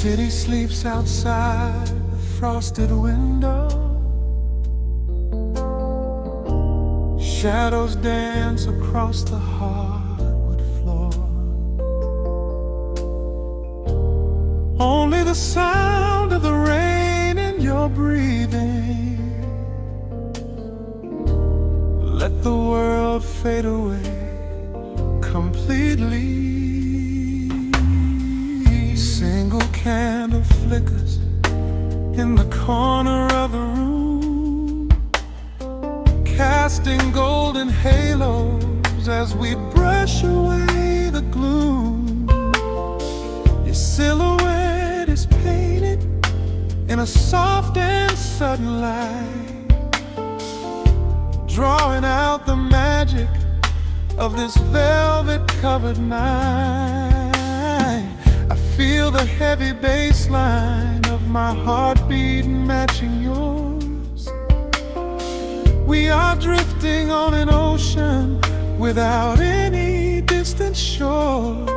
city sleeps outside the frosted window. Shadows dance across the hardwood floor. Only the sound of the rain in your breathing. Let the world fade away completely. Single candle flickers in the corner of the room, casting golden halos as we brush away the gloom. Your silhouette is painted in a soft and sudden light, drawing out the magic of this velvet-covered night. I feel the heavy bass line of my heartbeat matching yours. We are drifting on an ocean without any distant shores.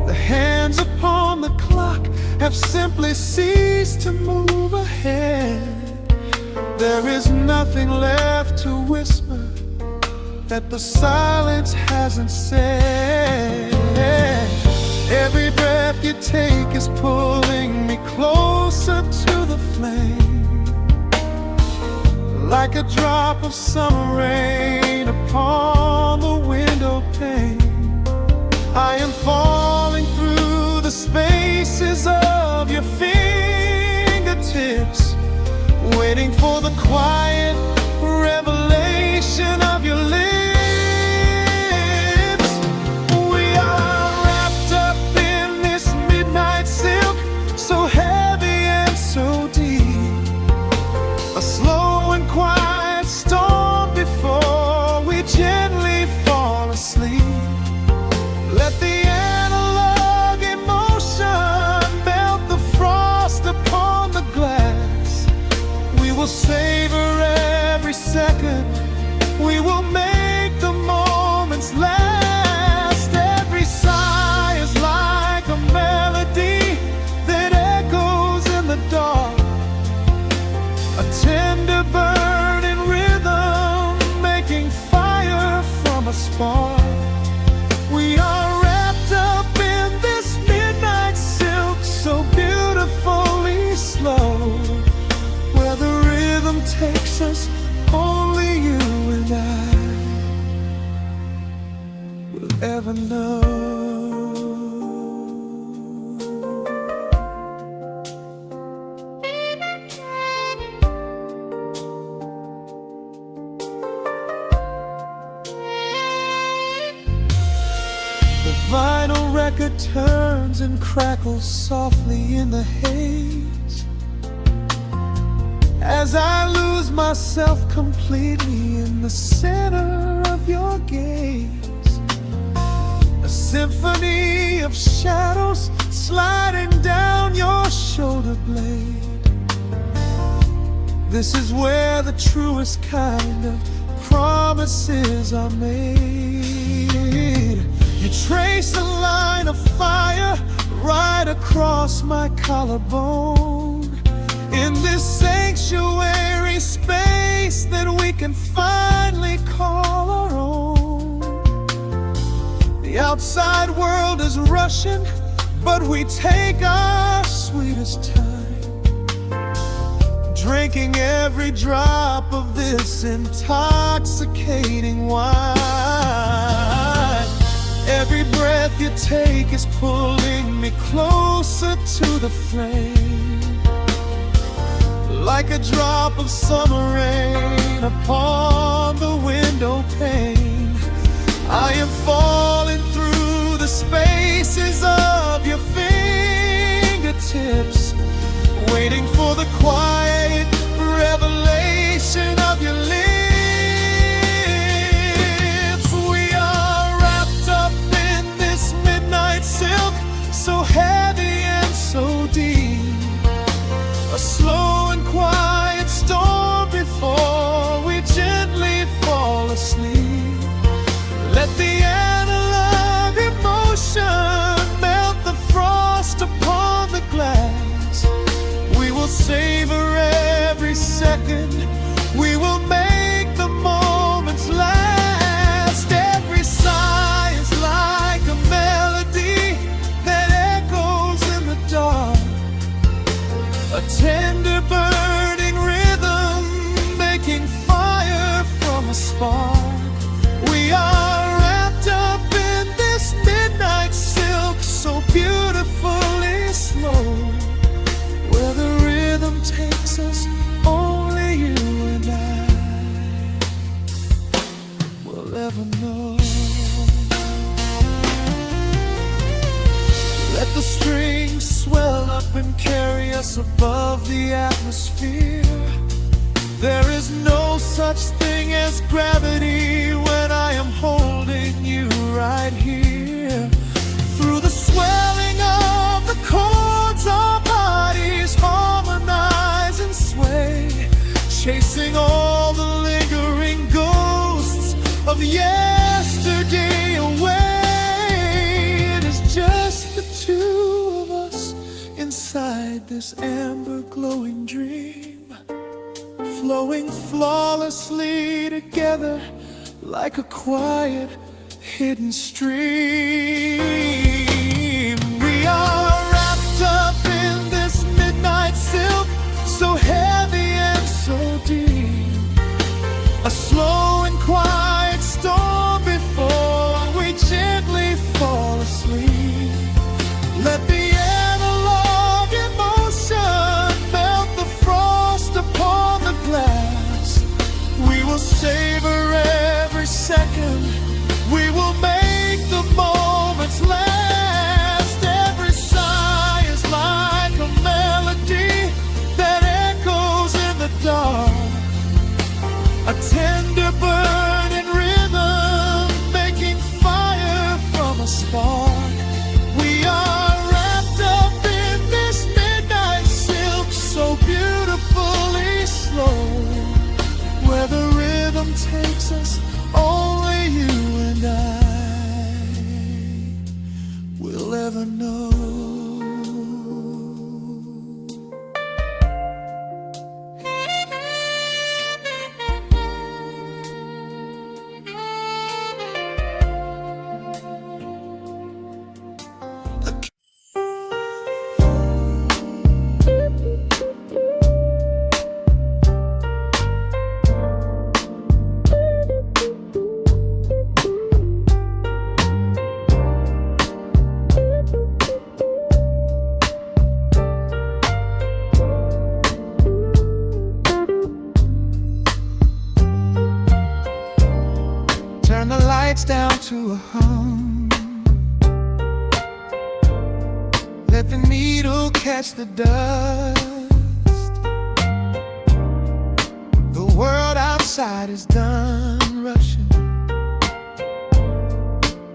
The hands upon the clock have simply ceased to move ahead. There is nothing left to whisper that the silence hasn't said. Every breath you take is pulling me closer to the flame, like a drop of summer rain upon the window pane. I am falling through the spaces of your fingertips, waiting for the quiet revelation of your lips. We are wrapped up in this midnight silk, so heavy and so deep. A slow and quiet storm before we gently fall asleep. Let the analog emotion melt the frost upon the glass. We will savor every second, we will make the moments last. Every sigh is like a melody that echoes in the dark, a tender burning rhythm making fire from a spark. We are wrapped up in this midnight silk, so beautifully slow, where the rhythm takes us, only you and I will ever know. The vinyl record turns and crackles softly in the haze, as I lose myself completely in the center of your gaze. A symphony of shadows sliding down your shoulder blade. This is where the truest kind of promises are made. You trace a line of fire right across my collarbone, in this sanctuary space that we can finally call our own. The outside world is rushing, but we take our sweetest time, drinking every drop of this intoxicating wine. Every breath you take is pulling me closer to the flame, like a drop of summer rain upon the window pane. I am falling through the spaces of your fingertips, waiting for the quiet revelation of your lips. We are wrapped up in this midnight silk, so heavy and so deep. A slow and quiet storm before we gently fall asleep. Let the analog emotion melt the frost upon The strings swell up and carry us above the atmosphere. There is no such thing as gravity when I am holding you right here. Through the swelling of the chords, our bodies harmonize and sway, chasing all the lingering ghosts of yesterday away. It is just the two of us inside this amber glowing dream, flowing flawlessly together like a quiet hidden stream. We are wrapped up in this midnight silk, so heavy and so deep, a slow and quiet storm before we gently fall asleep. Let the analog emotion melt the frost upon the glass. We will savor every second, we will make the moments last. Every sigh is like a melody that echoes in the dark, a tender burning rhythm making fire from a spark. We are wrapped up in this midnight silk, so beautifully slow, where the rhythm takes us, only you and I will ever know. Turn the lights down to a hum, let the needle catch the dust. The world outside is done rushing,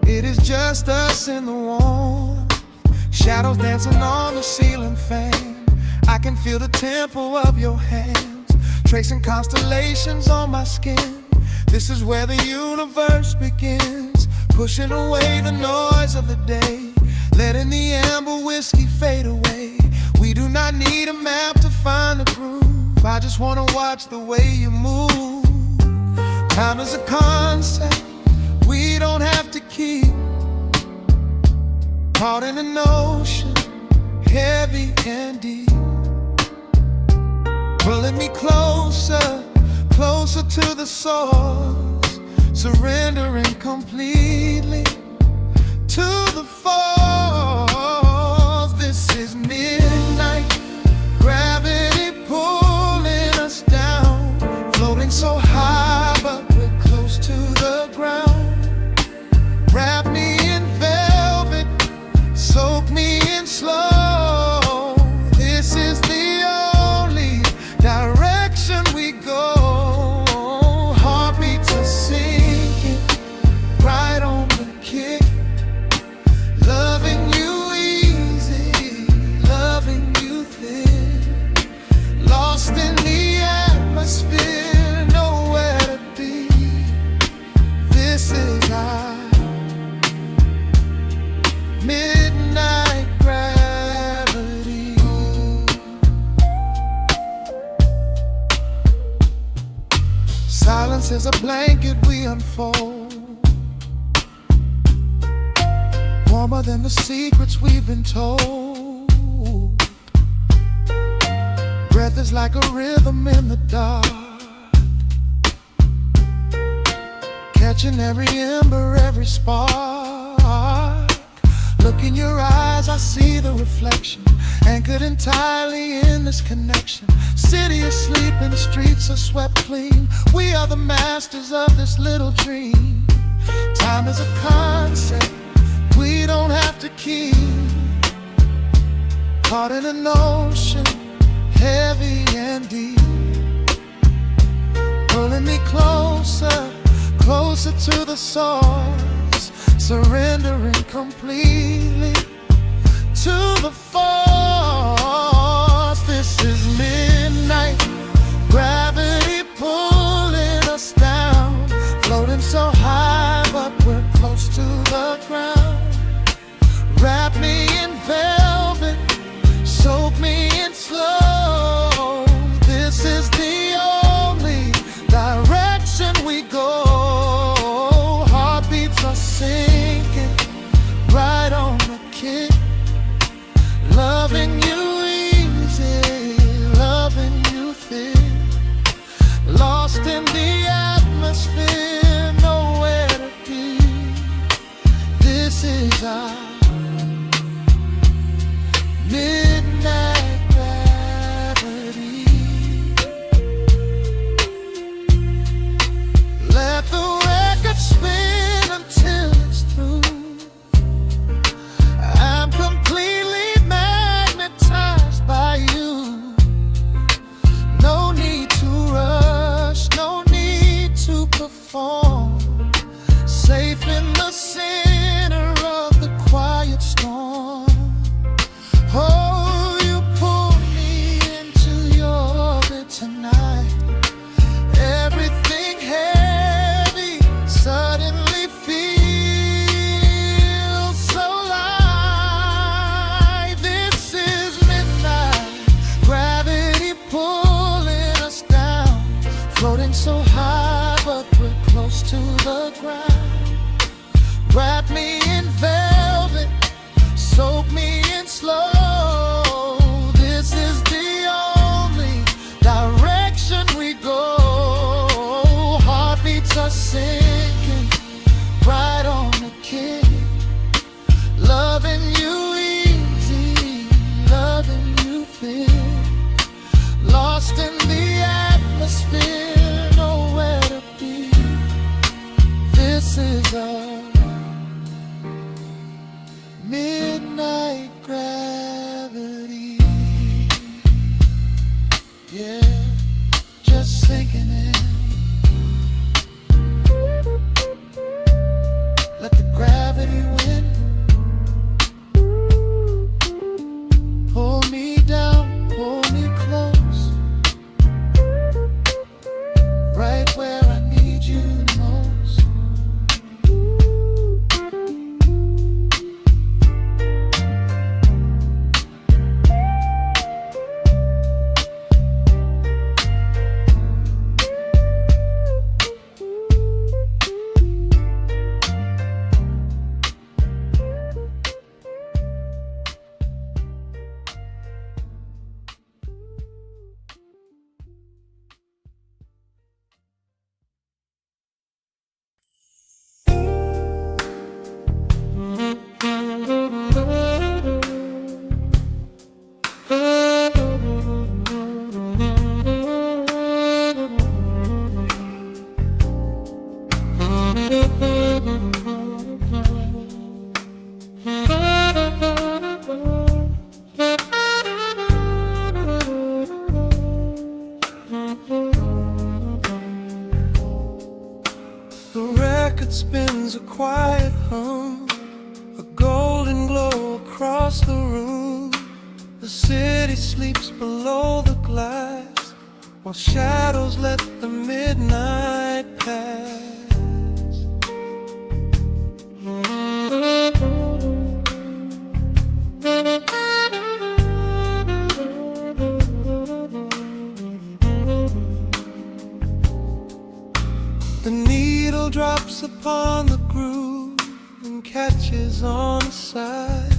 it is just us in the warmth, shadows dancing on the ceiling fan. I can feel the tempo of your hands, tracing constellations on my skin. This is where the universe begins, pushing away the noise of the day, letting the amber whiskey fade away. We do not need a map to find the groove, I just wanna watch the way you move. Time is a concept we don't have to keep, caught in an ocean, heavy and deep, pulling me closer, closer to the source, surrendering completely to the force. This is midnight, gravity pulling us down, floating so high but we're close to the ground. Wrap me in velvet, soak me in slow. This is the only direction we go. Silence is a blanket we unfold, warmer than the secrets we've been told. Breath is like a rhythm in the dark, catching every ember, every spark. Look in your eyes, I see the reflection, anchored entirely in this connection. City asleep and the streets are swept clean. We are the masters of this little dream. Time is a concept we don't have to keep, caught in an ocean, heavy and deep, pulling me closer, closer to the source, surrendering completely to the force. This is midnight gravity pulling us down, floating so high but we're close to the ground. Wrap me in velvet, soak me in slow. This is the only direction we go. Heartbeats are sinking right on the kick. Loving you easy, loving you thick. Lost in the atmosphere, nowhere to be. This is our midnight gravity. Let the record spin until it's through. I'm completely magnetized by you. No need to rush, no need to perform. Safe in the center of the quiet storm. Oh, you pull me into your orbit tonight. Everything heavy suddenly feels so light. This is midnight gravity pulling us down, floating so high but we're close to the ground. Wrap me in velvet, soak me in slow. This is the only direction we go. Heartbeats are sinking right on the kick. Loving you easy, loving you thick. Lost in the atmosphere, nowhere to be. This is a midnight gravity. Yeah, just sinking in. Let the gravity win. Pull me down, pull me close, right where I need you the most. The record spins a quiet hum, a golden glow across the room. The city sleeps below the glass, while shadows let the midnight pass. The needle drops upon the groove and catches on the side.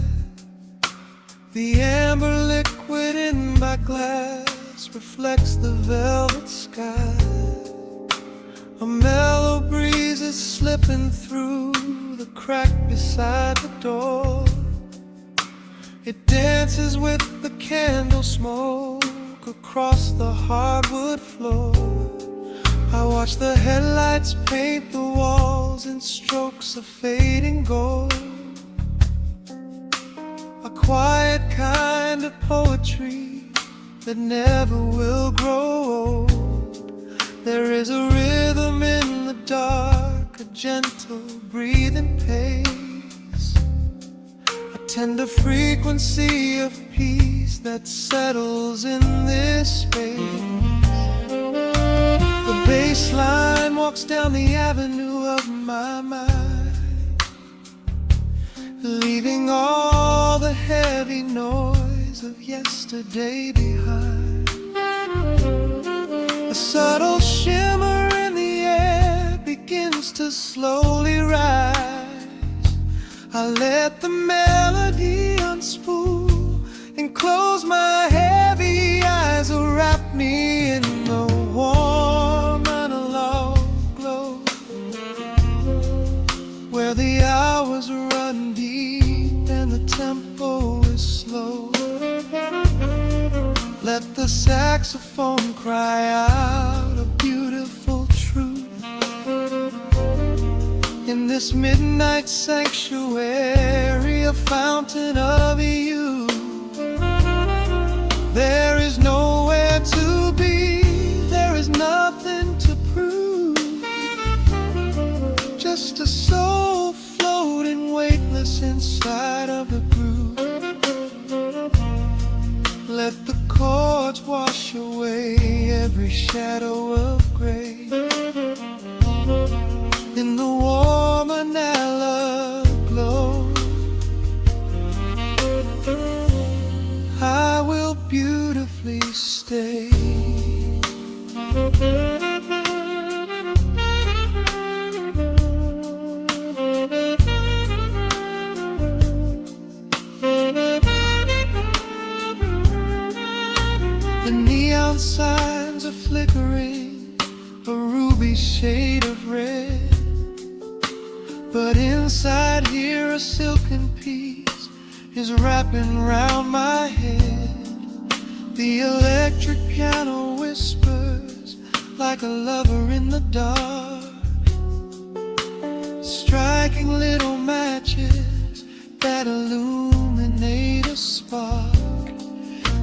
The amber liquid in my glass reflects the velvet sky. A mellow breeze is slipping through the crack beside the door. It dances with the candle smoke across the hardwood floor. I watch the headlights paint the walls in strokes of fading gold. A quiet kind of poetry that never will grow old. There is a rhythm in the dark, a gentle breathing pace, a tender frequency of peace that settles in this space. The bass line walks down the avenue of my mind, leaving all the heavy noise of yesterday behind. A subtle shimmer in the air begins to slowly rise. I let the melody unspool and close my heavy eyes, wrap me in the warm analog glow, where the hours run deep and the tempo is slow. Let the saxophone cry out a beautiful truth in this midnight sanctuary, a fountain of youth. There is nowhere to be, there is nothing to prove, just a soul floating weightless inside of the groove. Let the chords wash away every shadow of gray in the warm analog glow. I will beautifully stay. The neon signs are flickering, a ruby shade of red, but inside here a silken peace is wrapping round my head. The electric piano whispers like a lover in the dark, striking little matches that illuminate a spark.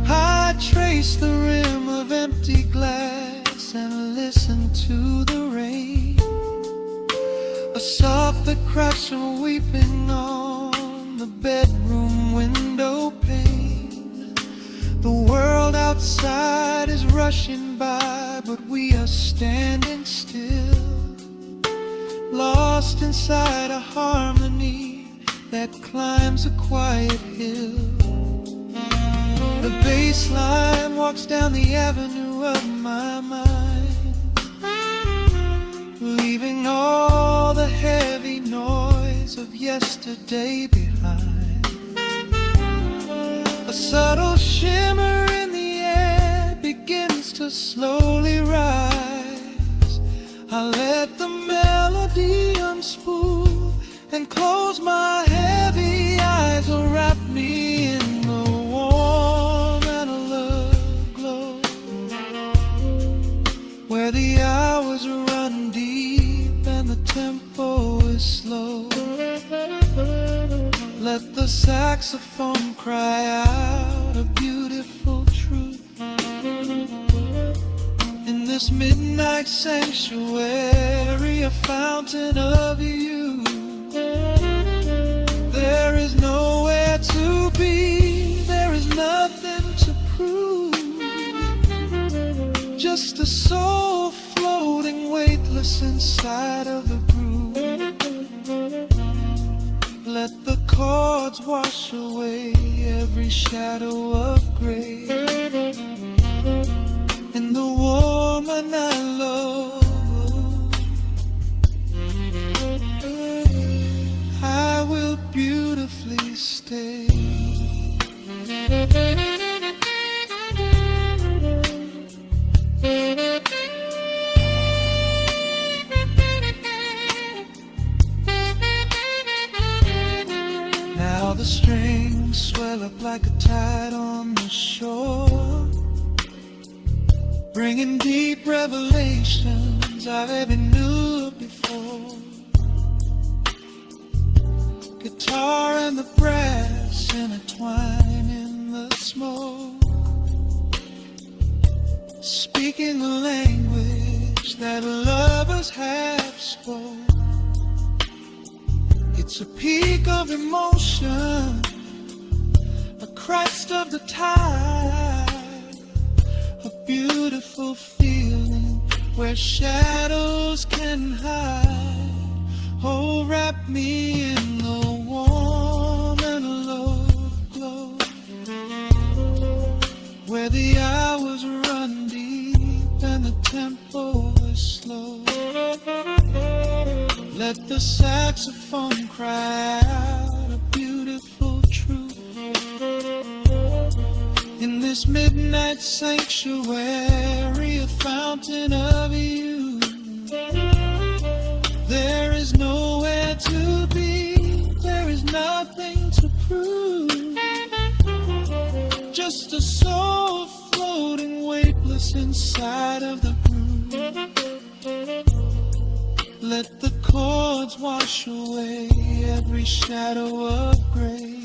I trace the rim of empty glass and listen to the rain, a soft that cracks from weeping on the bedroom window pane. The world outside is rushing by, but we are standing still, lost inside a harmony that climbs a quiet hill. The bass line walks down the avenue of my mind, leaving all the heavy noise of yesterday behind. A subtle shimmer in the air begins to slowly rise. I let the melody unspool and close my heavy eyes, wrap me in the warm analog glow, where the hours run deep and the tempo is slow. Let the saxophone cry out a beautiful truth in this midnight sanctuary, a fountain of youth. There is nowhere to be, there is nothing to prove, just a soul floating weightless inside of the groove. Let the chords wash away every shadow of gray in the warm analog. I will beautifully stay. Now the strings swell up like a tide on the shore, bringing deep revelations I've ever knew before. Guitar and the brass intertwine in the smoke, speaking the language that lovers have spoke. It's a peak of emotion, a crest of the tide, a beautiful feeling where shadows can hide. Oh, wrap me in the warm and love glow, where the hours run deep and the tempo is slow. Let the saxophone cry out a beautiful truth in this midnight sanctuary, a fountain of youth. There is nowhere to be, there is nothing to prove, just a soul floating weightless inside of the groove. Let the chords wash away every shadow of gray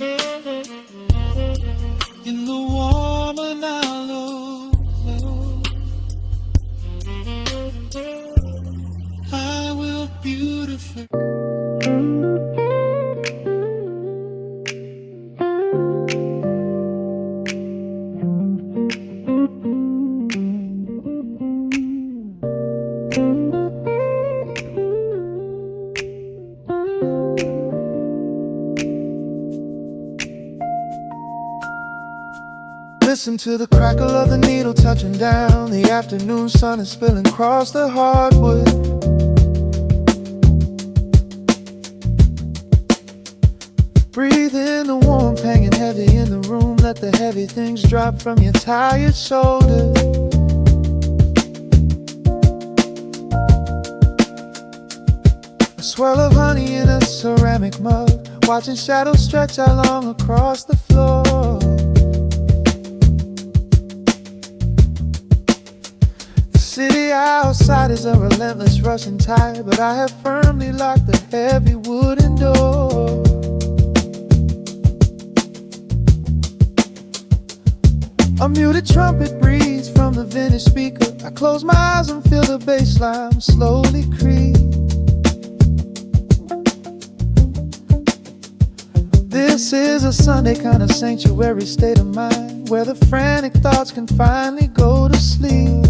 in the warm and hollow glow. I will beautify. Listen to the crackle of the needle touching down. The afternoon sun is spilling across the hardwood. Breathe in the warmth hanging heavy in the room. Let the heavy things drop from your tired shoulders. A swirl of honey in a ceramic mug, watching shadows stretch out long across the floor. City outside is a relentless rushing tide, but I have firmly locked the heavy wooden door. A muted trumpet breathes from the vintage speaker. I close my eyes and feel the bass line slowly creep. This is a Sunday kind of sanctuary state of mind, where the frantic thoughts can finally go to sleep.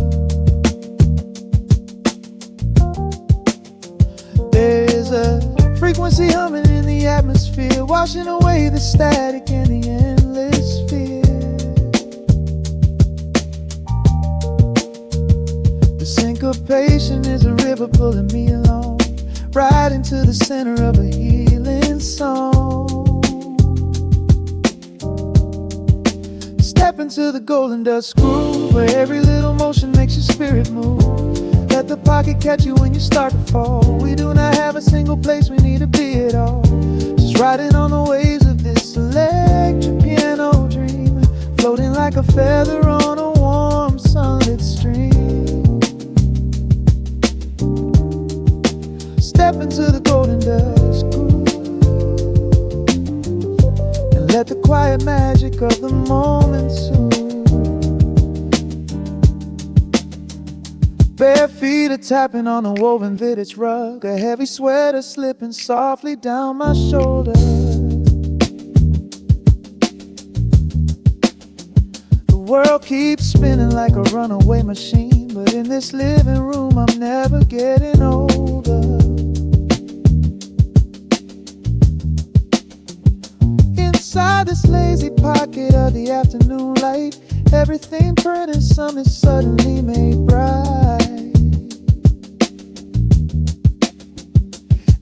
There's a frequency humming in the atmosphere, washing away the static and the endless fear. The syncopation is a river pulling me along, right into the center of a healing song. Step into the golden dust groove, where every little motion makes your spirit move. Let the pocket catch you when you start to fall. We do not have a single place we need to be at all. Just riding on the waves of this electric piano dream, floating like a feather on a warm sunlit stream. Step into the golden dust groove and let the quiet magic of the moment soothe. Bare feet are tapping on a woven vintage rug, a heavy sweater slipping softly down my shoulder. The world keeps spinning like a runaway machine, but in this living room I'm never getting older. Inside this lazy pocket of the afternoon light, everything burning, something suddenly made bright.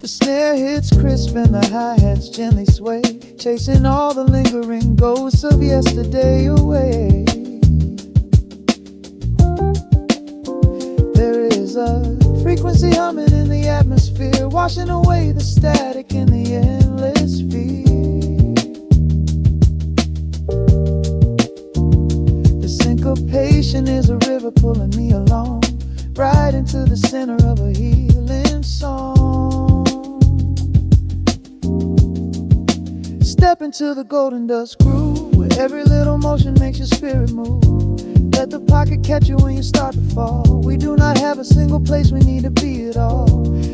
The snare hits crisp and the hi-hats gently sway, chasing all the lingering ghosts of yesterday away. There is a frequency humming in the atmosphere, washing away the static in the endless fear. Syncopation is a river pulling me along, right into the center of a healing song. Step into the golden dust groove, where every little motion spirit move. Let the pocket catch you when you start to fall. We do not have a single place we need to be at all.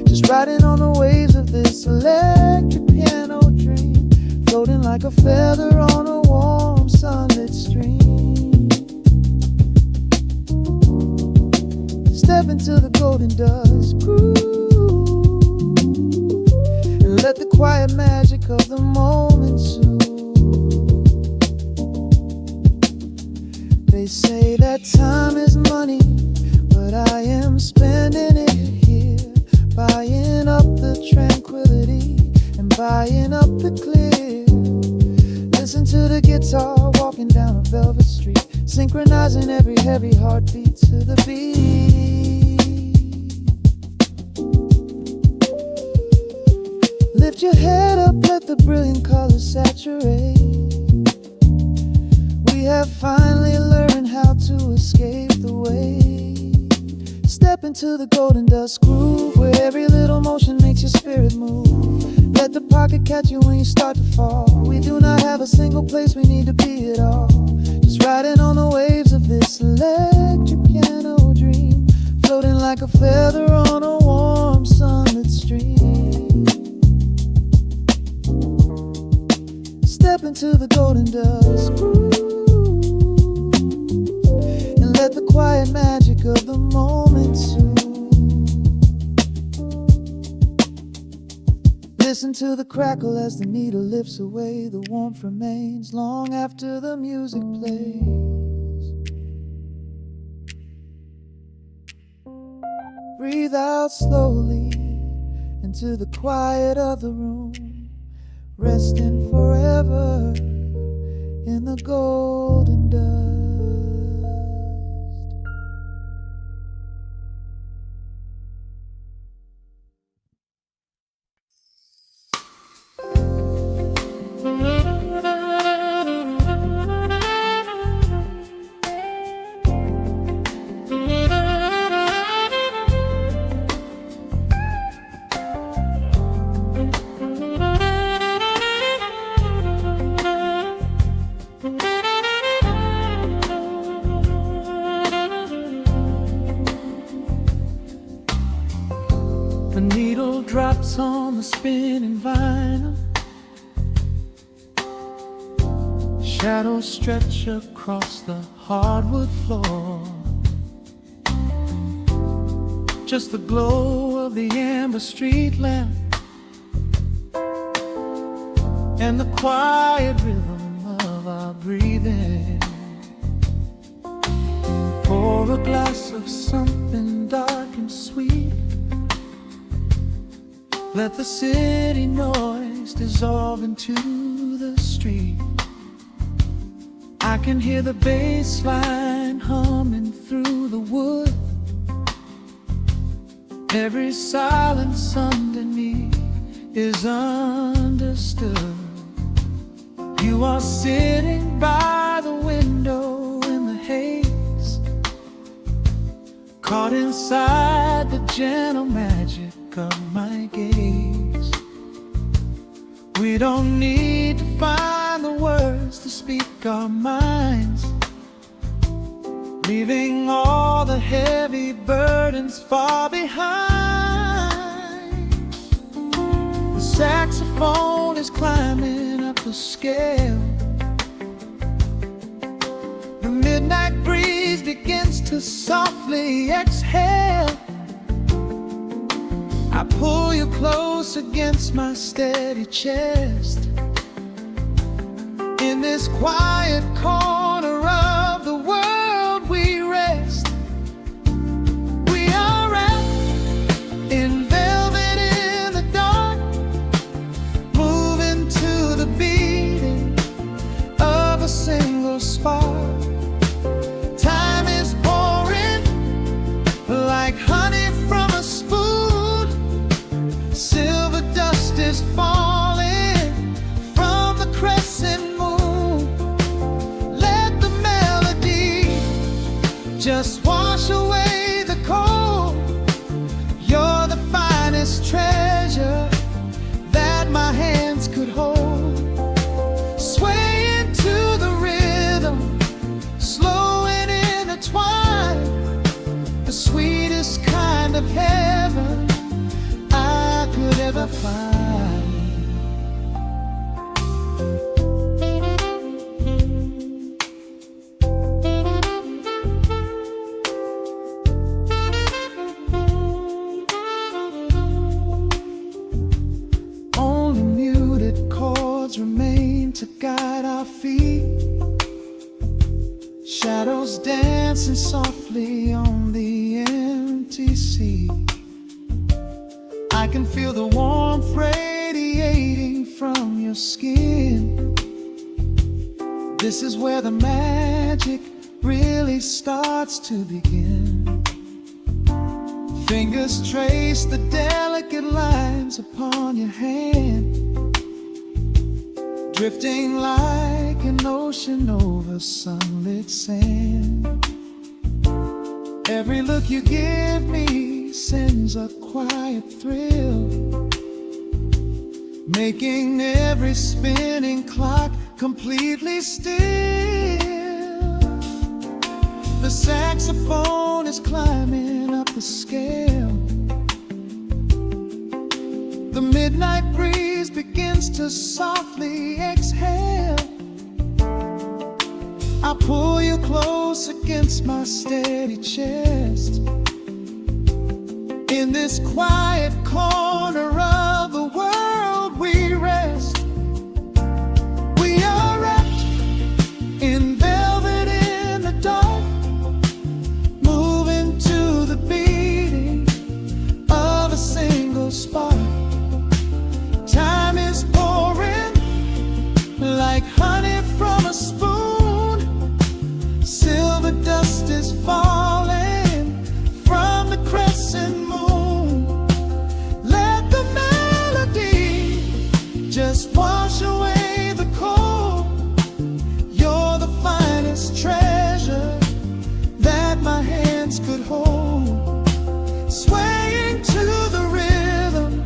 Just riding on the waves of this electric piano dream, floating like a feather on a warm sunlit stream. Step into the golden dust groove and let the quiet magic of the moment soothe. They say that time is money, but I am spending it here, buying up the tranquility and buying up the clear. Listen to the guitar walking down a velvet street, synchronizing every heavy heartbeat to the beat. Lift your head up, let the brilliant colors saturate. We have finally learned how to escape the weight. Step into the golden dust groove, where every little motion makes your spirit move. Let the pocket catch you when you start to fall. We do not have a single place we need to be at all. Just riding on the waves of this electric piano dream, floating like a feather on a warm sunlit stream. Step into the golden dust groove, let the quiet magic of the moment soothe. Listen to the crackle as the needle lifts away. The warmth remains long after the music plays. Breathe out slowly into the quiet of the room, resting forever in the golden dust. The needle drops on the spinning vinyl, shadows stretch across the hardwood floor. Just the glow of the amber street lamp and the quiet rhythm of our breathing. Pour a glass of something dark and sweet. Let the city noise dissolve into the street. I can hear the bass line humming through the wood. Every silence underneath is understood. You are sitting by the window in the haze, caught inside the gentle magic of my gaze. We don't need to find the words to speak our minds, leaving all the heavy burdens far behind. The saxophone is climbing up the scale. The midnight breeze begins to softly exhale. I pull you close against my steady chest. In this quiet corner of the world we rest. We are wrapped in velvet in the dark, moving to the beating of a single spark. Time is pouring like honey from a spoon. Silver dust is falling from the crescent moon. Let the melody just wash away the cold. You're the finest treasure that my hands could hold. Sway into the rhythm shadows dancing softly on the empty sea. I can feel the warmth radiating from your skin. This is where the magic really starts to begin. Fingers trace the delicate lines upon your hand, drifting like an ocean over sunlit sand. Every look you give me sends a quiet thrill, making every spinning clock completely still. The saxophone is climbing up the scale. The midnight breeze begins to softly exhale. I pull you close against my steady chest. In this quiet corner of the world we rest. We are wrapped in velvet in the dark, moving to the beating of a single spark. Time is pouring like honey from a spoon. Silver dust is falling from the crescent moon. Let the melody just wash away the cold. You're the finest treasure that my hands could hold. Swaying to the rhythm,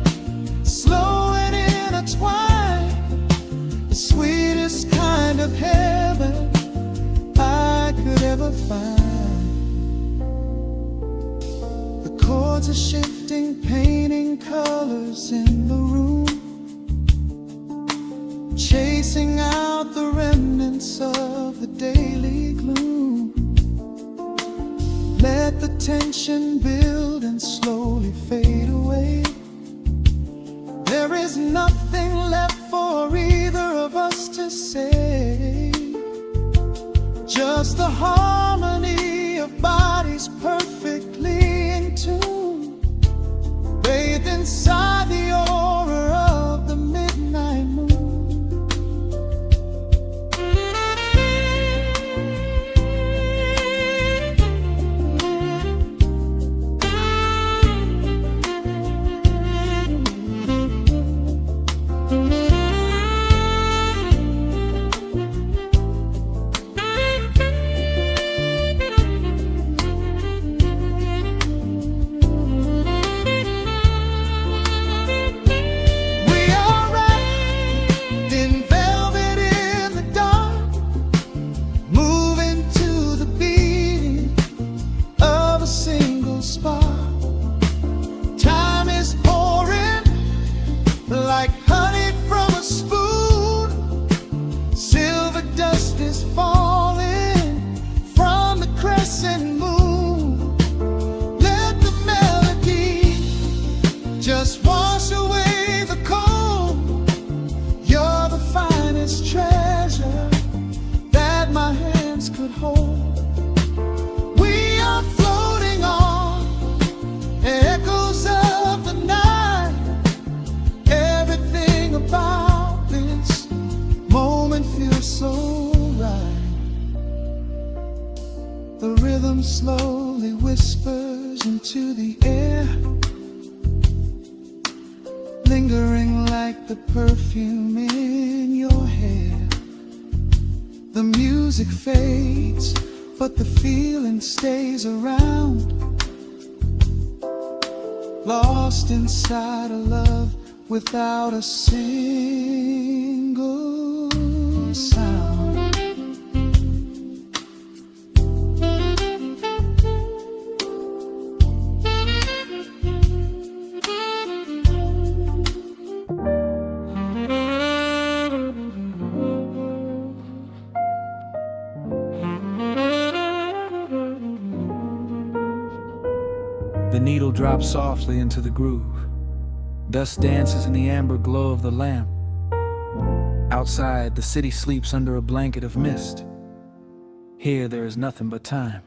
slow and intertwined, the sweetest kind of heaven I could ever find. The chords are shifting, painting colors in the room, chasing out the remnants of the daily gloom. Let the tension build and slowly fade away. There is nothing left for either of us to say. Just the harmony of bodies perfectly in tune, bathed inside the aura of the midnight moon. Like honey from a spoon, silver dust is falling from the crescent moon. Let the melody just wash away the cold. You're the finest treasure that my hands could hold. We are floating on echoes of the night. About this moment feels so right. The rhythm slowly whispers into the air, lingering like the perfume in your hair. The music fades, but the feeling stays around, lost inside a love without a single sound. The needle drops softly into the groove. Dust dances in the amber glow of the lamp. Outside, the city sleeps under a blanket of mist. Here there is nothing but time.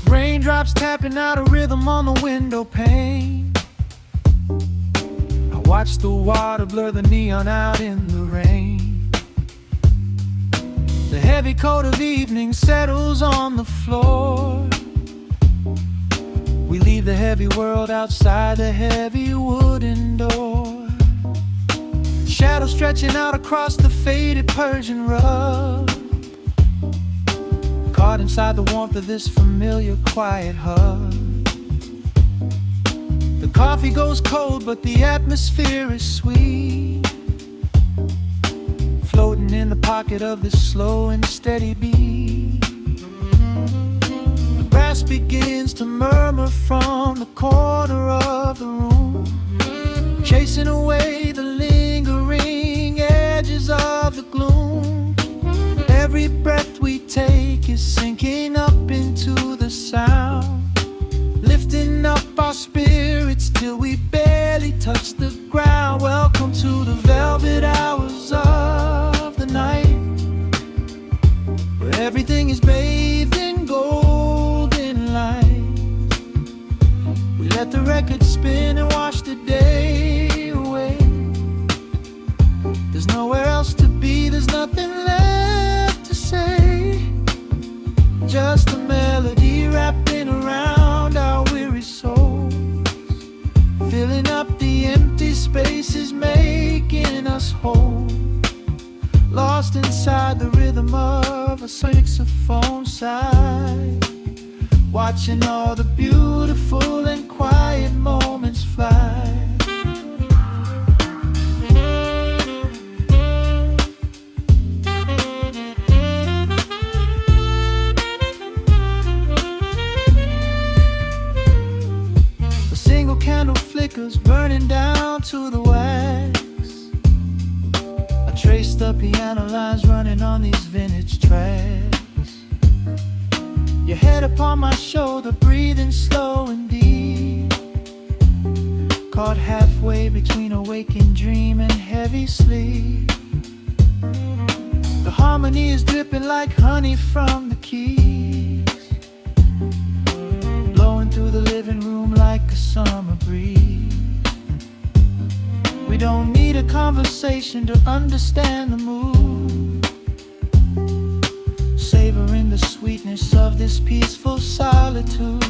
Raindrops tapping out a rhythm on the window pane. I watch the water blur the neon out in the rain. The heavy coat of evening settles on the floor. We leave the heavy world outside the heavy wooden door. Shadows stretching out across the faded Persian rug, caught inside the warmth of this familiar quiet hug. The coffee goes cold, but the atmosphere is sweet, floating in the pocket of this slow and steady beat. The brass begins to murmur from the corner of the room, chasing away the lingering edges of the gloom. Every breath we take is sinking up into the sound, lifting up our spirits till we barely touch the ground. Welcome to the velvet hours of the night, where everything is bathed in golden light. We let the record spin and wash the day away. There's nowhere else to be, there's nothing left to say. Just a melody wrapping around our weary souls, filling up the empty spaces, making us whole. Lost inside the rhythm of a saxophone sigh, watching all the beautiful and quiet moments fly. Candle flickers burning down to the wax. I trace the piano lines running on these vintage tracks. Your head upon my shoulder, breathing slow and deep, caught halfway between a waking dream and heavy sleep. The harmony is dripping like honey from the keys, blowing through the living room like a summer breeze. We don't need a conversation to understand the mood, savoring the sweetness of this peaceful solitude.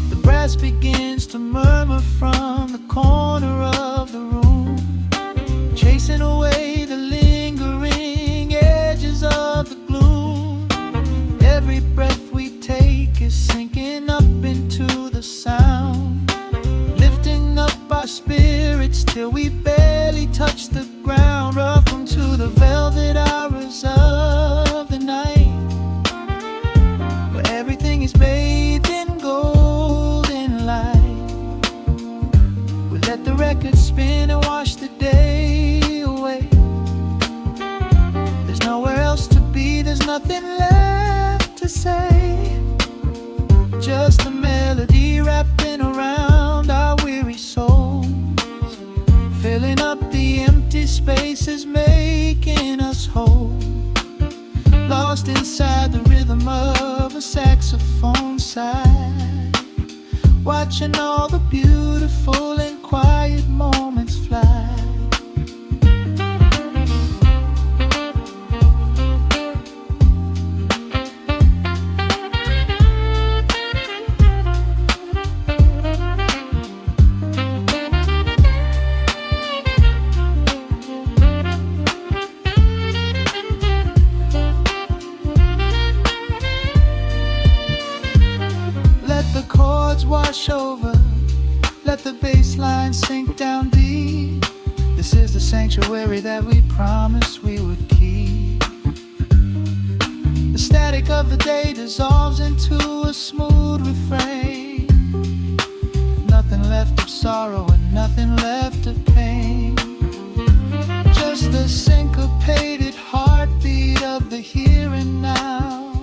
The brass begins to murmur from the corner of the room, chasing away the lingering edges of the gloom. Every breath we take is sinking up into the sound, lifting up our spirits till we barely touch the ground. Welcome to the velvet hours of the night, where everything is bathed in golden light. We let the record spin and wash the day away. There's nowhere else to be, there's nothing left to say. Just a melody wrapping around our weary souls, filling up the empty spaces, making us whole. Lost inside the rhythm of a saxophone sigh, watching all the beautiful and quiet moments fly. Wash over, let the bass line sink down deep. This is the sanctuary that we promised we would keep. The static of the day dissolves into a smooth refrain, nothing left of sorrow and nothing left of pain, just the syncopated heartbeat of the here and now.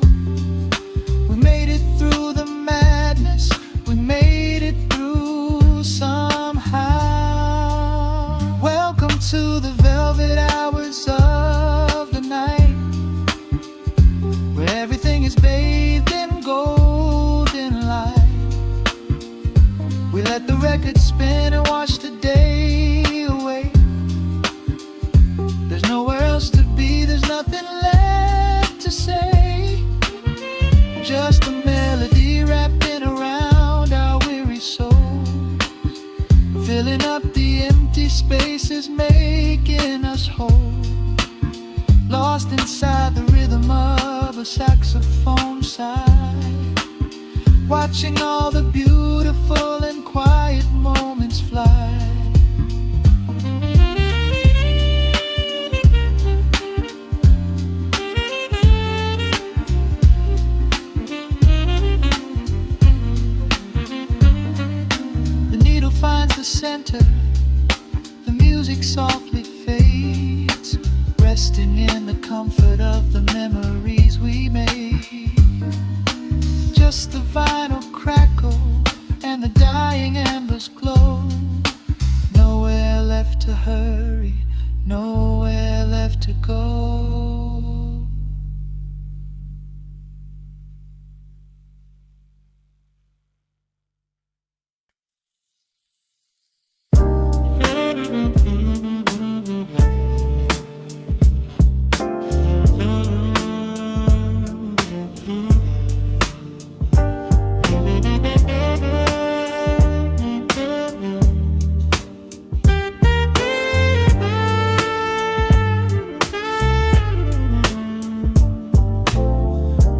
We made it through the madness, we made it through somehow. Welcome to the velvet hours of the night, where everything is bathed in golden light. We let the record spin and watch the day away. There's nowhere else to be, there's nothing left to say, just a melody wrapping around our weary souls, filling up the empty spaces, making us whole. Lost inside the rhythm of a saxophone sigh, watching all the beautiful and quiet moments fly. The needle finds the center, the music softly fades, resting in the comfort of the memories we made. Just the vinyl crackle and the dying embers glow. Nowhere left to hurry, nowhere left to go.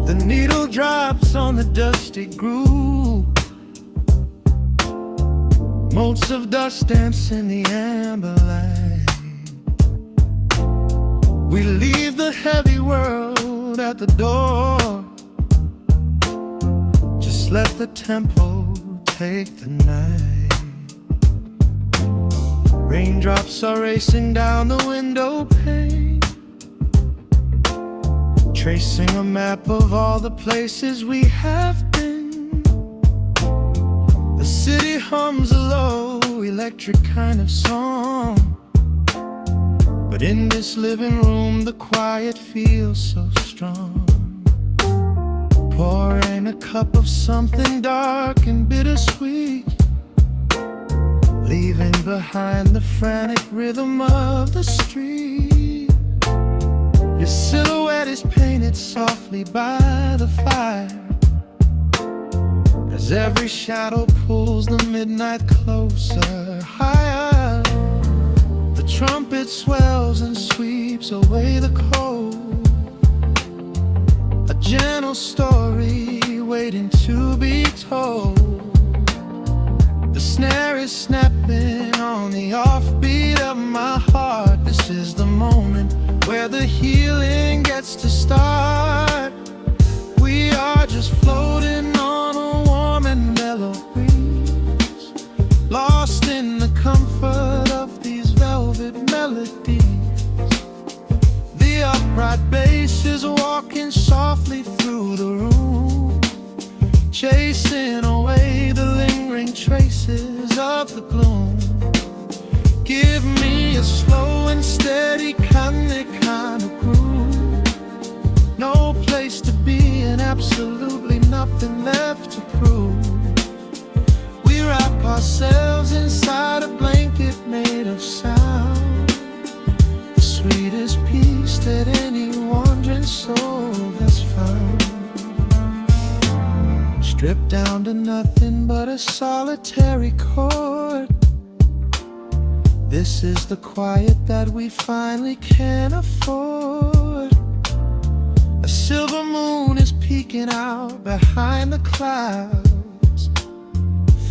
The needle drops on the dusty groove, motes of dust dance in the amber light. We leave the heavy world at the door, just let the tempo take the night. Raindrops are racing down the window pane, tracing a map of all the places we have been. The city hums a low, electric kind of song, but in this living room the quiet feels so strong. Pouring a cup of something dark and bittersweet, leaving behind the frantic rhythm of the street. Your silhouette is painted softly by the fire, as every shadow pulls the midnight closer, higher. The trumpet swells and sweeps away the cold, a gentle story waiting to be told. The snare is snapping on the offbeat of my heart. This is the moment where the healing gets to start. We are just floating on a warm and mellow breeze, lost in the comfort of these velvet melodies. The upright bass is walking softly through the room, chasing away the lingering traces of the gloom. Give me a slow and steady kind of groove, no place to be and absolutely nothing left to prove. We wrap ourselves inside a blanket made of sound, the sweetest peace that any wandering soul has found. Stripped down to nothing but a solitary chord, this is the quiet that we finally can afford. A silver moon is peeking out behind the clouds,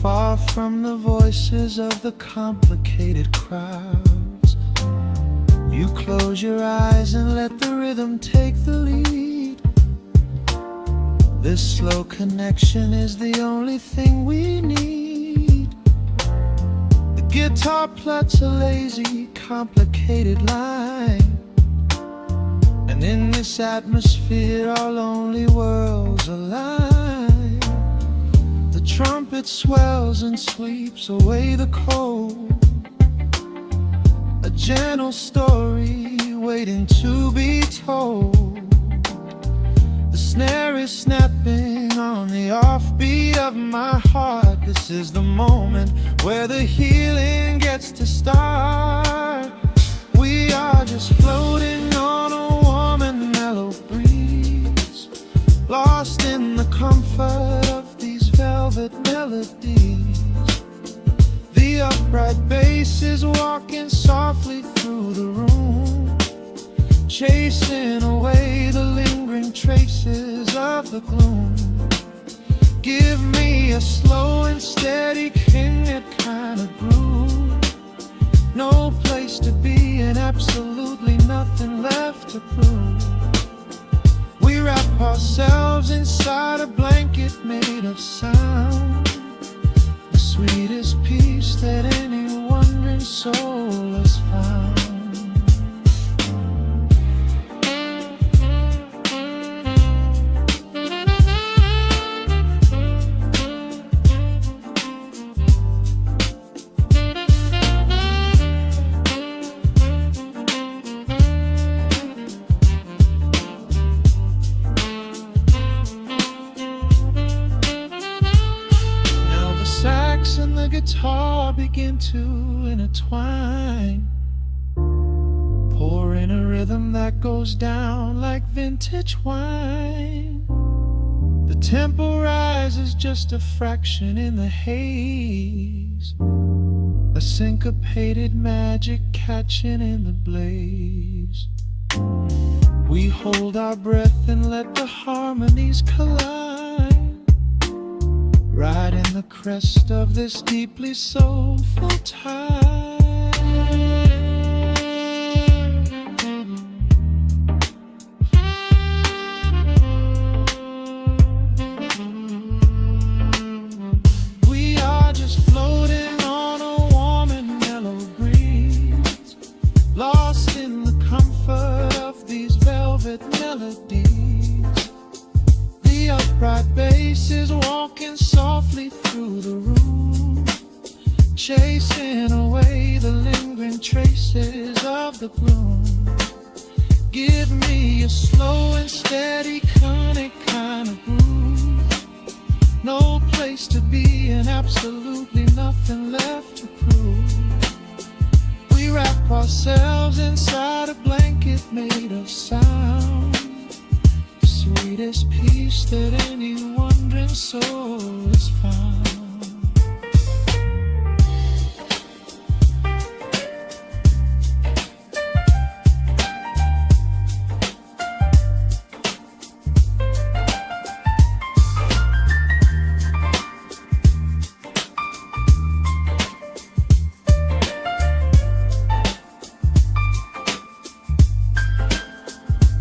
far from the voices of the complicated crowds. You close your eyes and let the rhythm take the lead. This slow connection is the only thing we need. The Guitar plucks a lazy, complicated line, and in this atmosphere our lonely worlds align. The trumpet swells and sweeps away the cold, a gentle story waiting to be told. The snare is snapping on the offbeat of my heart. This is the moment where the healing gets to start. We are just floating on a warm and mellow breeze, lost in the comfort of these velvet melodies. The upright bass is walking softly through the room, chasing away the lingering traces of the gloom. Give me a slow and steady kindred kind of groove. No place to be and absolutely nothing left to prove. We wrap ourselves inside a blanket made of sound, the sweetest peace that any wandering soul has found. And the guitar begin to intertwine, pouring a rhythm that goes down like vintage wine. The tempo rises just a fraction in the haze, a syncopated magic catching in the blaze. We hold our breath and let the harmonies collide, riding the crest of this deeply soulful tide. We are just floating on a warm and mellow breeze, lost in the comfort of these velvet melodies. The upright bass is walking softly through the room, chasing away the lingering traces of the gloom. Give me a slow and steady conic kind of groove. No place to be and absolutely nothing left to prove. We wrap ourselves inside a blanket made of sound, sweetest peace that any wandering soul has found.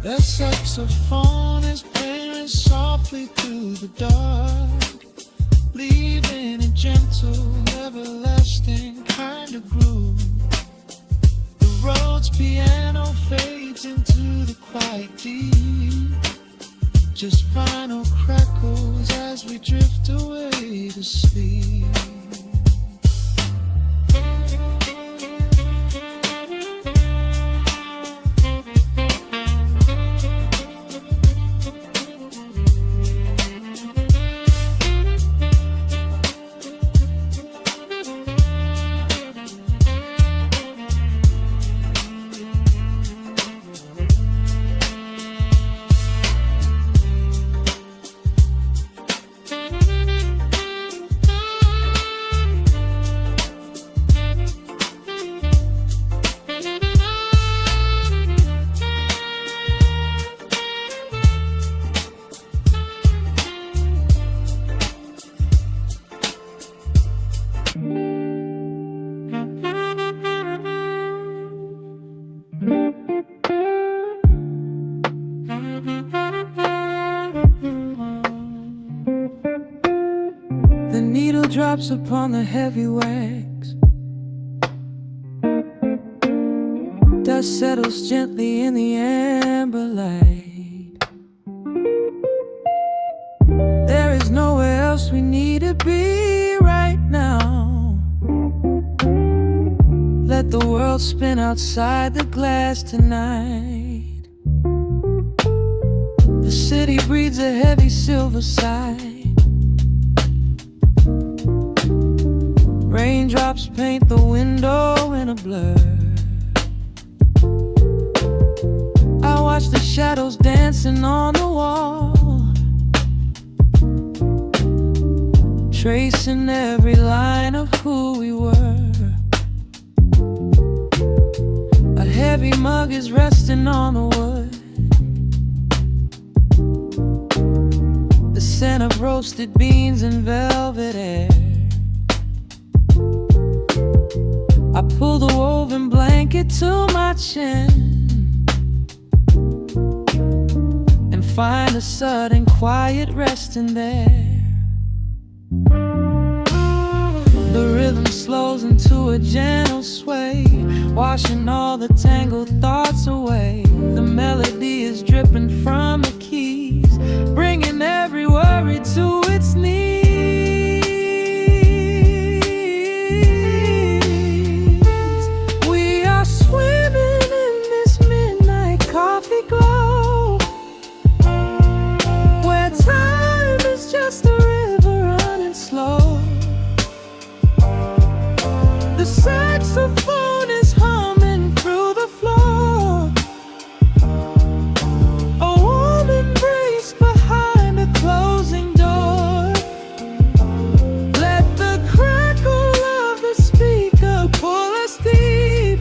The saxophone is playing softly through the dark, leaving a gentle, everlasting kind of groove. The road's piano fades into the quiet deep, just final crackles as we drift away to sleep. The needle drops upon the heavy wax, dust settles gently in the amber light. There is nowhere else we need to be right now. Let the world spin outside the glass tonight. The city breathes a heavy silver sigh. Raindrops paint the window in a blur. I watch the shadows dancing on the wall, tracing every line of who we were. A heavy mug is resting on the wood. The scent of roasted beans and velvet air. I pull the woven blanket to my chin and find a sudden quiet resting there. The rhythm slows into a gentle sway, washing all the tangled thoughts away. The melody is dripping from the keys, bringing every worry to its knees. We are swimming in this midnight coffee glow, where time is just a river running slow. The saxophone is humming through the floor. A warm embrace behind a closing door. Let the crackle of the speaker pull us deep,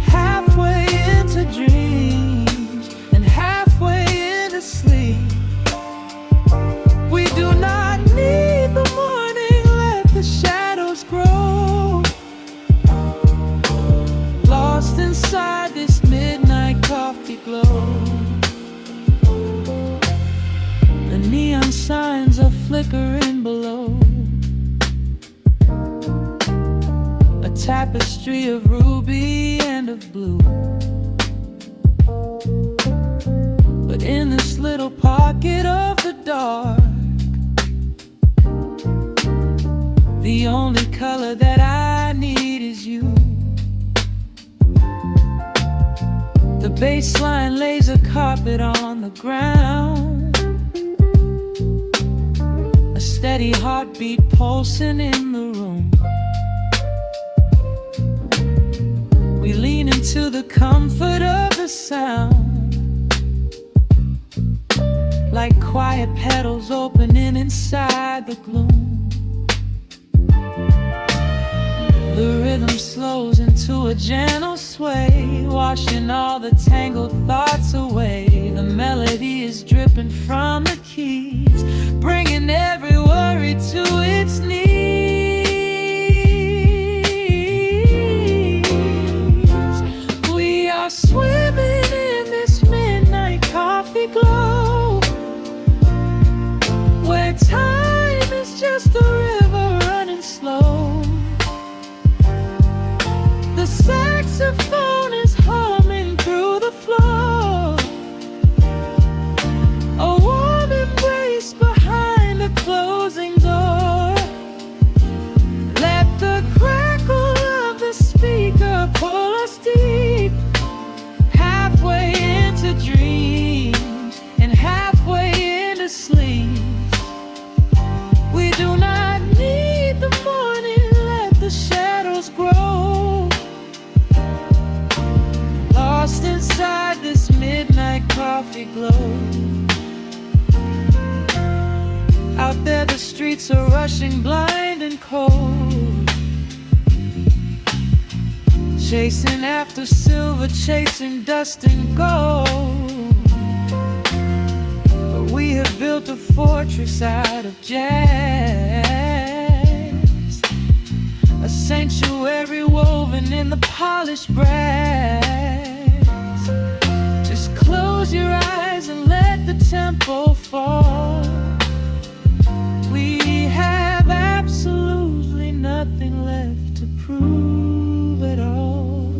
halfway into dreams and halfway into sleep. We do not need the morning, let the shadows grow. Lost inside this midnight coffee glow. The neon signs are flickering below. A tapestry of ruby and of blue. But in this little pocket of the dark, the only color that I need is you. The baseline lays a carpet on the ground, a steady heartbeat pulsing in the room. We lean into the comfort of the sound, like quiet petals opening inside the gloom. The rhythm slows into a gentle sway, washing all the tangled thoughts away. The melody is dripping from the keys, bringing every worry to its knees. We are swimming in this midnight coffee glow, where time is just a river running slow. The saxophone is humming through the floor. A warm embrace behind a closing door. Let the crackle of the speaker pull us deep, halfway into dreams and halfway into sleep. We do not need the morning, let the shadows grow. Lost inside this midnight coffee glow. Out there the streets are rushing blind and cold, chasing after silver, chasing dust and gold. But we have built a fortress out of jazz, a sanctuary woven in the polished brass. Just close your eyes and let the tempo fall. We have absolutely nothing left to prove at all.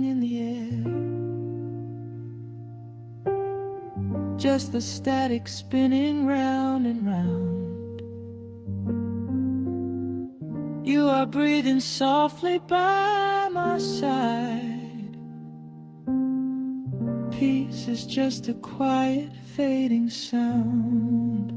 in the air, just the static spinning round and round. You are breathing softly by my side. Peace is just a quiet fading sound.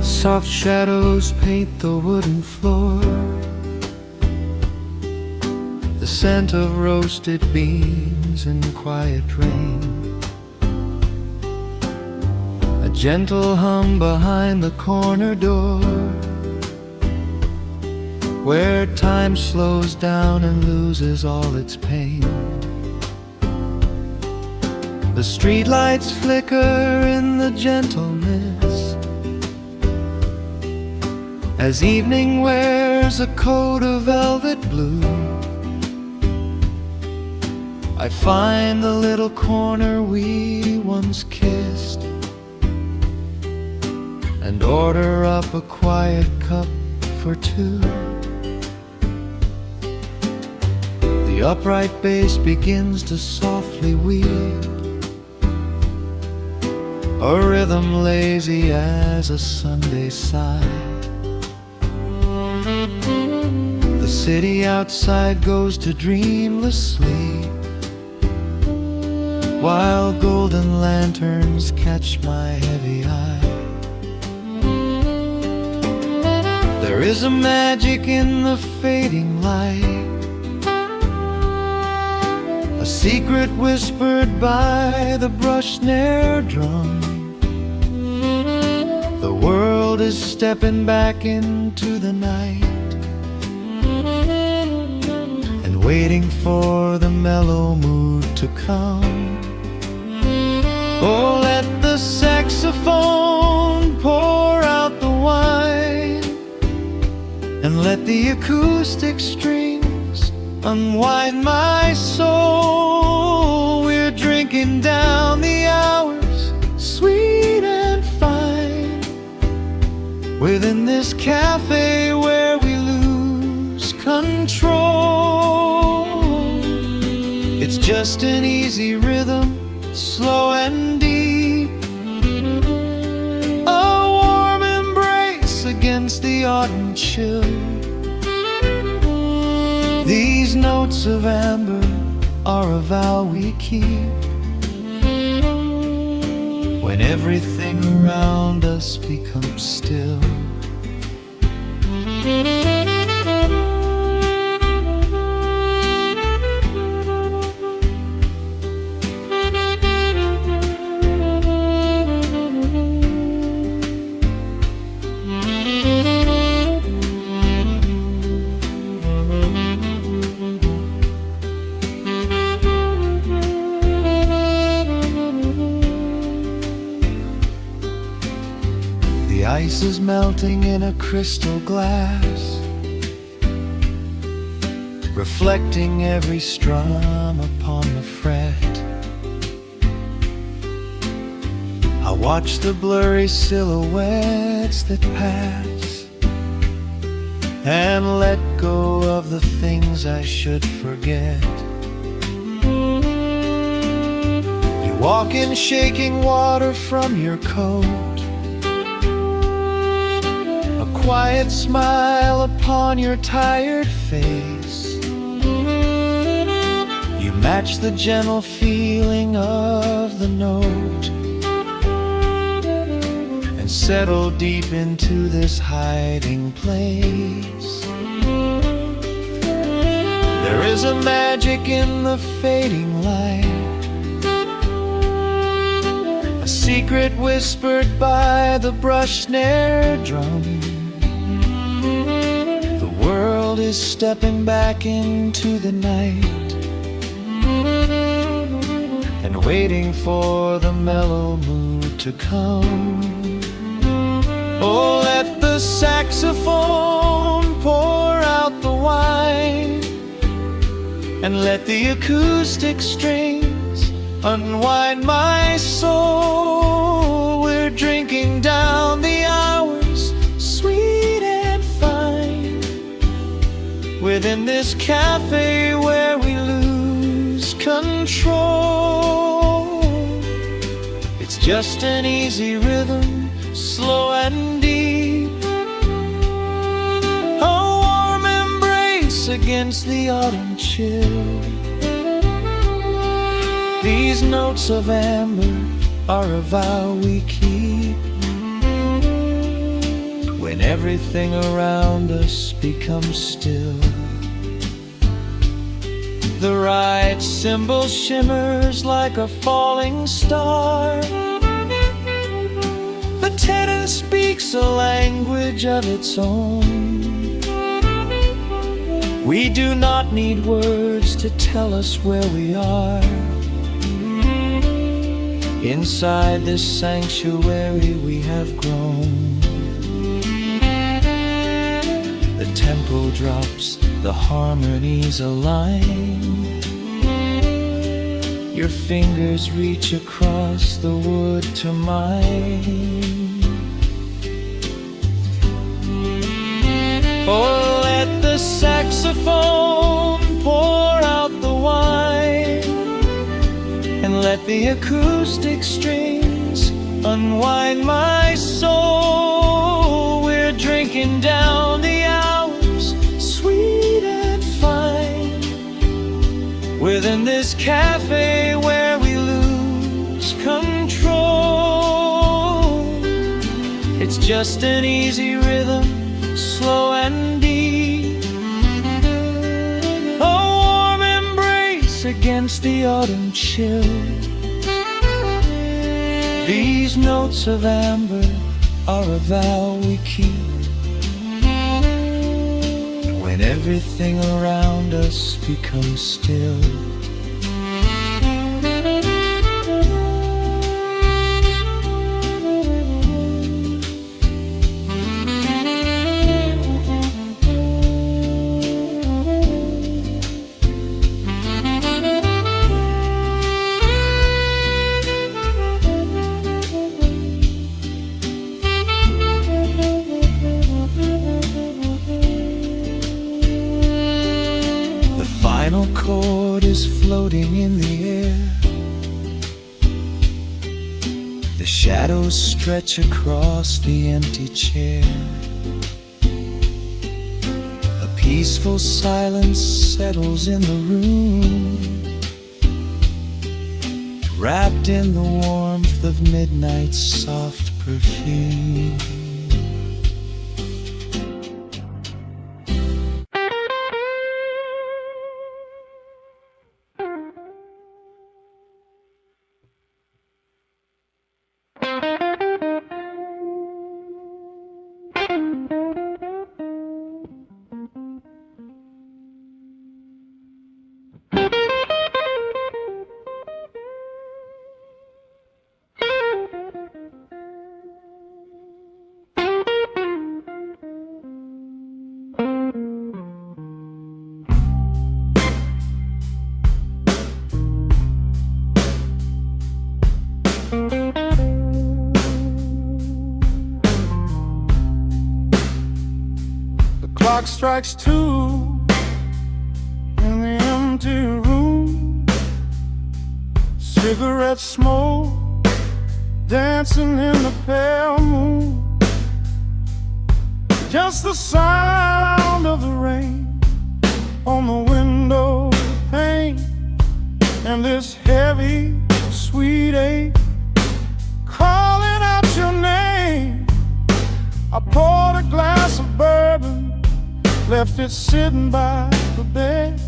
Soft shadows paint the wooden floor, the scent of roasted beans and quiet rain, a gentle hum behind the corner door, where time slows down and loses all its pain. The streetlights flicker in the gentle mist as evening wears a coat of velvet blue. I find the little corner we once kissed and order up a quiet cup for two. The upright bass begins to softly weep, a rhythm lazy as a Sunday sigh. The city outside goes to dreamless sleep, while golden lanterns catch my heavy eye. There is a magic in the fading light, a secret whispered by the brush snare drum. The world is stepping back into the night and waiting for the mellow mood to come. Oh, let the saxophone pour out the wine, and let the acoustic strings unwind my soul. We're drinking down the hours, sweet and fine, within this cafe where we lose control. It's just an easy rhythm, slow and deep, a warm embrace against the autumn chill. These notes of amber are a vow we keep when everything around us becomes still. The ice is melting in a crystal glass, reflecting every strum upon the fret. I watch the blurry silhouettes that pass and let go of the things I should forget. You walk in shaking water from your coat, a quiet smile upon your tired face. You match the gentle feeling of the note and settle deep into this hiding place. There is a magic in the fading light, a secret whispered by the brush snare drum. The world is stepping back into the night and waiting for the mellow mood to come. Oh, let the saxophone pour out the wine, and let the acoustic strings unwind my soul. We're drinking down the hours, sweet and fine, within this cafe where we lose control. It's just an easy rhythm, slow and deep, a warm embrace against the autumn chill. These notes of amber are a vow we keep when everything around us becomes still. The right cymbal shimmers like a falling star, the tenor speaks a language of its own. We do not need words to tell us where we are. Inside this sanctuary we have grown. The tempo drops, the harmonies align. Your fingers reach across the wood to mine. Oh, let the saxophone pour out the wine, and let the acoustic strings unwind my soul. We're drinking down the hours, sweet and fine, within this cafe where we lose control. It's just an easy rhythm, slow and deep, a warm embrace against the autumn chill. These notes of amber are a vow we keep when everything around us becomes still. The final chord is floating in the air. The shadows stretch across the empty chair. A peaceful silence settles in the room, wrapped in the warmth of midnight's soft perfume. strikes two in the empty room. Cigarette smoke dancing in the pale moon. Just the sound of the rain on the window pane, and this heavy, sweet ache calling out your name. I poured a glass of bourbon, left it sitting by the bed,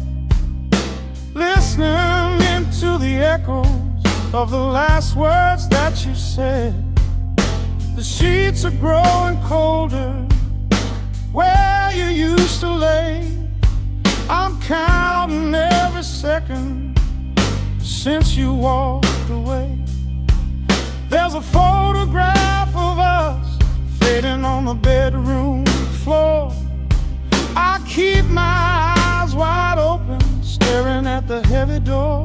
listening into the echoes of the last words that you said. The sheets are growing colder where you used to lay. I'm counting every second since you walked away. There's a photograph of us fading on the bedroom floor. I keep my eyes wide open, staring at the heavy door,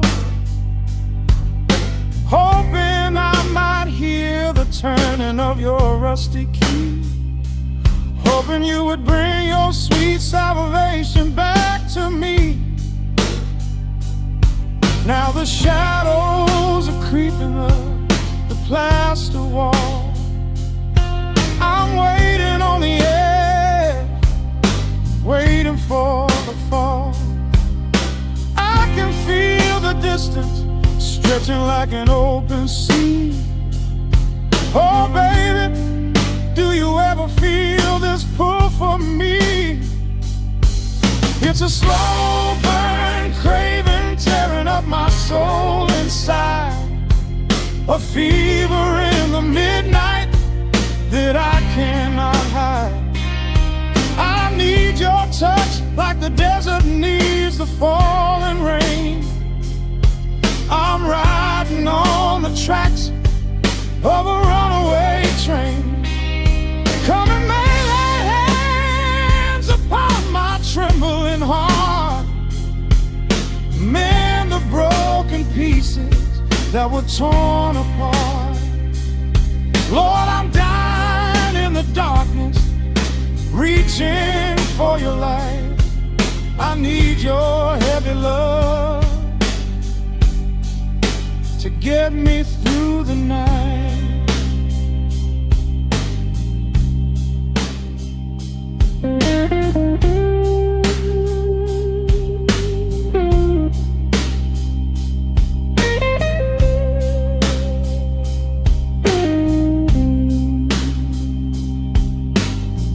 hoping I might hear the turning of your rusty key, hoping you would bring your sweet salvation back to me. Now the shadows are creeping up the plaster wall. I'm waiting on the edge, waiting for the fall. I can feel the distance stretching like an open sea. Oh baby, do you ever feel this pull for me? It's a slow burn craving tearing up my soul inside, a fever in the midnight that I cannot hide. I need your touch like the desert needs the falling rain. I'm riding on the tracks of a runaway train. Come and lay hands upon my trembling heart, mend the broken pieces that were torn apart. Lord, I'm dying in the darkness, reaching for your light. I need your heavy love to get me through the night.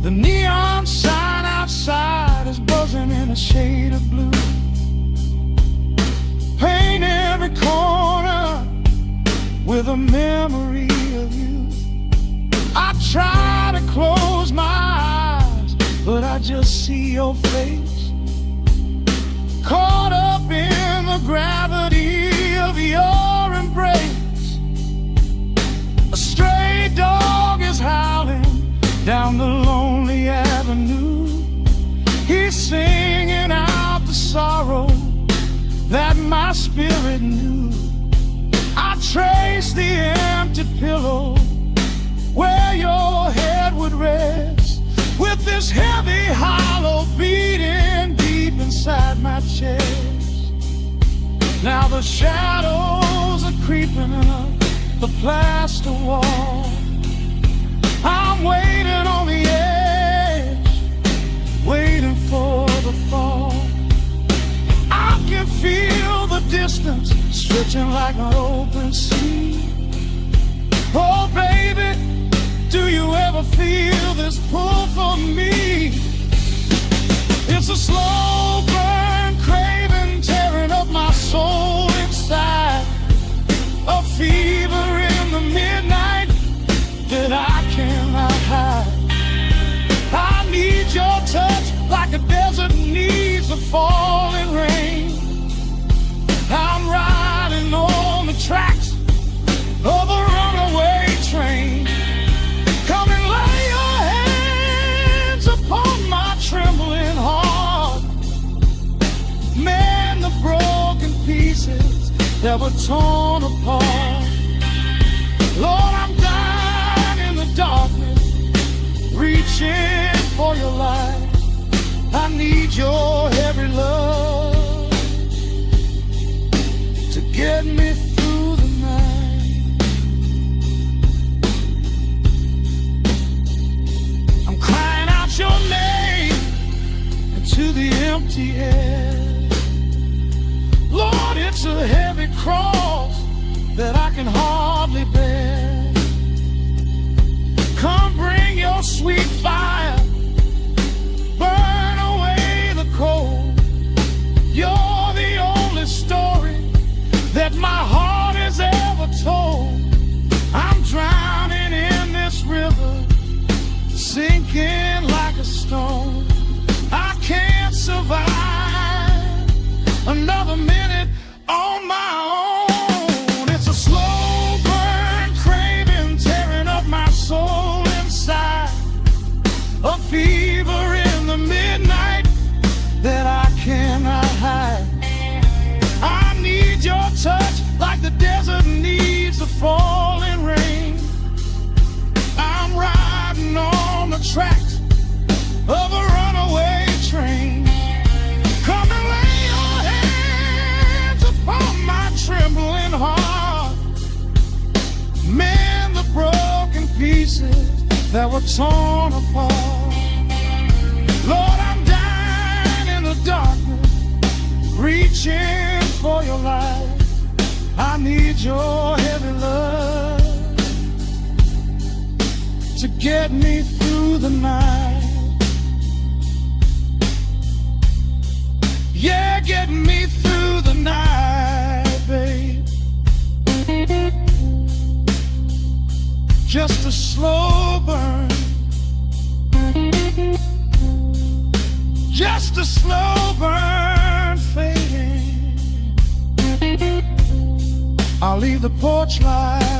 The neon sign outside is buzzing in a shade of blue. Paint every corner with a memory of you. I try to close my eyes, but I just see your face, caught up in the gravity of your embrace. A stray dog is howling down the lonely avenue. He's singing out the sorrow that my spirit knew. I trace the empty pillow where your head would rest, with this heavy hollow beating deep inside my chest. Now the shadows are creeping up the plaster wall. I'm waiting on the edge, waiting for the fall. I can feel the distance stretching like an open sea. Oh baby, do you ever feel this pull for me? It's a slow burn craving tearing up my soul inside, a fever in the midnight that I cannot hide. I need your touch like a desert needs a falling rain. I'm riding on the tracks of a runaway train. Come and lay your hands upon my trembling heart, mend the broken pieces that were torn apart. Lord, I'm dying in the darkness, reaching for your light. I need your heavy love to get me through the night. I'm crying out your name into the empty air. Lord, it's a heavy cross that I can hardly bear. Come bring your sweet fire, burn away the cold. You're the only story that my heart has ever told. I'm drowning in this river, sinking like a stone. I can't survive another minute on my own. It's a slow burn craving, tearing up my soul inside. A fever in the midnight that I cannot hide. I need your touch like the desert needs the falling rain. I'm riding on the tracks of a runaway train. Come and lay your hands upon my trembling heart. Mend the broken pieces that were torn apart. Lord, I'm dying in the darkness, reaching for your light. I need your heavy love to get me through the night. Yeah, get me through the night, babe. Just a slow burn, just a slow burn fading. I'll leave the porch light